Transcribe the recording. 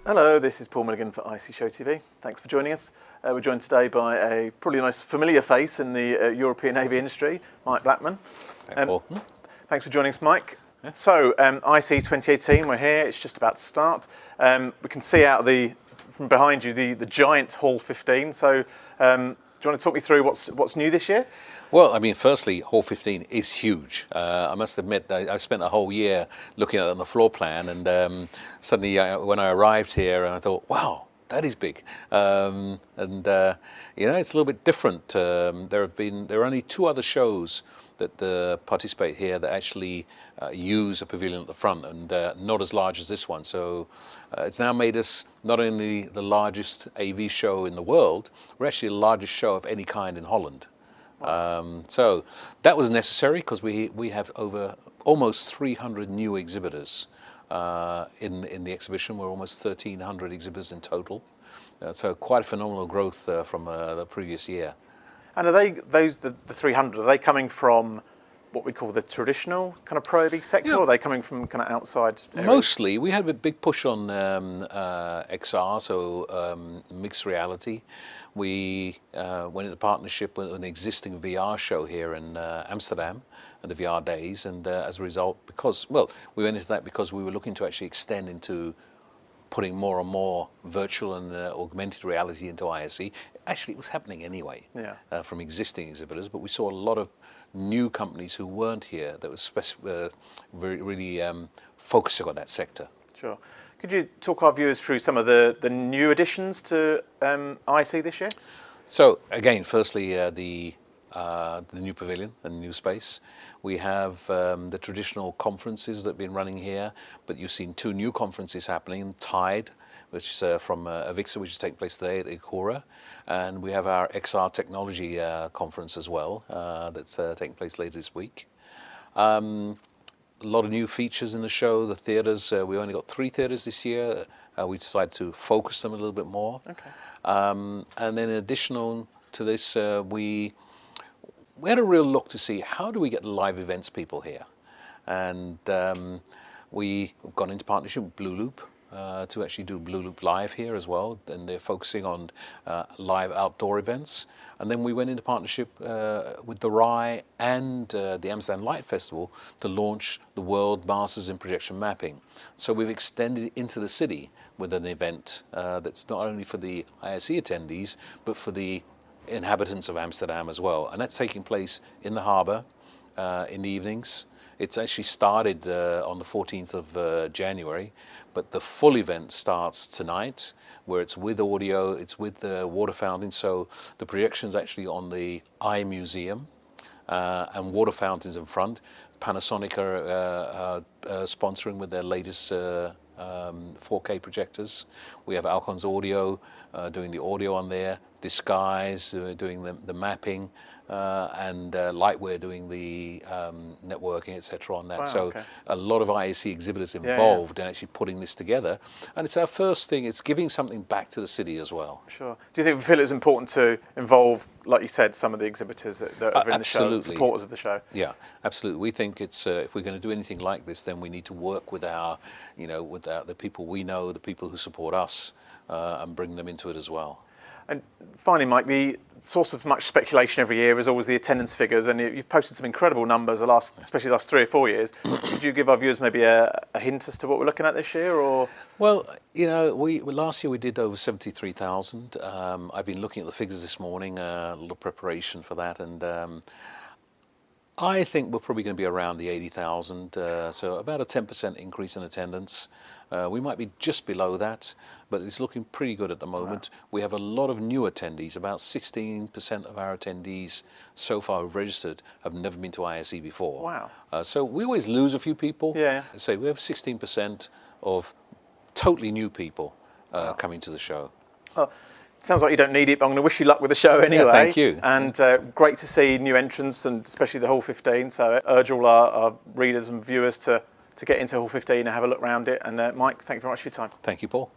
Hello, this is Paul Milligan for ISE Show TV. Thanks for joining us. We're joined today by a probably nice familiar face in the European AV industry, Mike Blackman. Hi, Paul. Thanks for joining us, Mike. Yeah. So, ISE 2018, we're here. It's just about to start. We can see out from behind you the giant Hall 15. So, do you want to talk me through what's new this year? Well, I mean, firstly, Hall 15 is huge. I must admit, I spent a whole year looking at it on the floor plan, and suddenly when I arrived here, I thought, wow, that is big. You know, it's a little bit different. There are only two other shows that participate here that actually use a pavilion at the front, and not as large as this one. So it's now made us not only the largest AV show in the world, we're actually the largest show of any kind in Holland. So that was necessary because we have over almost 300 new exhibitors in the exhibition. We're almost 1,300 exhibitors in total. So quite a phenomenal growth from the previous year. And are the 300, are they coming from what we call the traditional kind of Pro AV sector, or are they coming from kind of outside areas? Mostly. We had a big push on XR, so mixed reality. We went into partnership with an existing VR show here in Amsterdam at the VR Days, and as a result, we went into that because we were looking to actually extend into putting more and more virtual and augmented reality into ISE. Actually, it was happening anyway from existing exhibitors, but we saw a lot of new companies who weren't here that was really focusing on that sector. Sure. Could you talk our viewers through some of the new additions to ISE this year? So again, firstly, the new pavilion and new space. We have the traditional conferences that have been running here, but you've seen two new conferences happening. Tide, which is from Avixa, which is taking place today at Ikora, and we have our XR technology conference as well that's taking place later this week. A lot of new features in the show. The theatres, we only got 3 theatres this year. We decided to focus them a little bit more. Okay. And then in addition to this, we had a real look to see how do we get the live events people here. And we've gone into partnership with Blue Loop to actually do Blue Loop Live here as well. And they're focusing on live outdoor events. And then we went into partnership with the RAI and the Amsterdam Light Festival to launch the World Masters in Projection Mapping. So we've extended into the city with an event that's not only for the ISE attendees, but for the inhabitants of Amsterdam as well. And that's taking place in the harbour in the evenings. It's actually started on the 14th of January, but the full event starts tonight, where it's with audio, it's with the water fountain. So the projection's actually on the Eye Museum and water fountains in front. Panasonic are sponsoring with their latest 4K projectors. We have Alcon's Audio doing the audio on there, Disguise doing the mapping, and Lightwear doing the networking, etc. on that. Wow, so okay. A lot of ISE exhibitors involved in actually putting this together. And it's our first thing, it's giving something back to the city as well. Sure. Do you feel it's important to involve, like you said, some of the exhibitors that are in the show, supporters of the show? Yeah, absolutely. We think it's if we're going to do anything like this, then we need to work with the people we know, the people who support us, and bring them into it as well. And finally, Mike, the source of much speculation every year is always the attendance figures, and you've posted some incredible numbers especially the last 3 or 4 years. Could you give our viewers maybe a hint as to what we're looking at this year, or? Well, you know, last year we did over 73,000. I've been looking at the figures this morning, a little preparation for that, and I think we're probably going to be around the 80,000, so about a 10% increase in attendance. We might be just below that, but it's looking pretty good at the moment. Wow. We have a lot of new attendees. About 16% of our attendees so far who've registered have never been to ISE before. Wow. So we always lose a few people. Yeah. So we have 16% of totally new people coming to the show. Well, sounds like you don't need it, but I'm going to wish you luck with the show anyway. Yeah, thank you. And great to see new entrants, and especially the Hall 15. So I urge all our readers and viewers to get into Hall 15 and have a look around it. And Mike, thank you very much for your time. Thank you, Paul.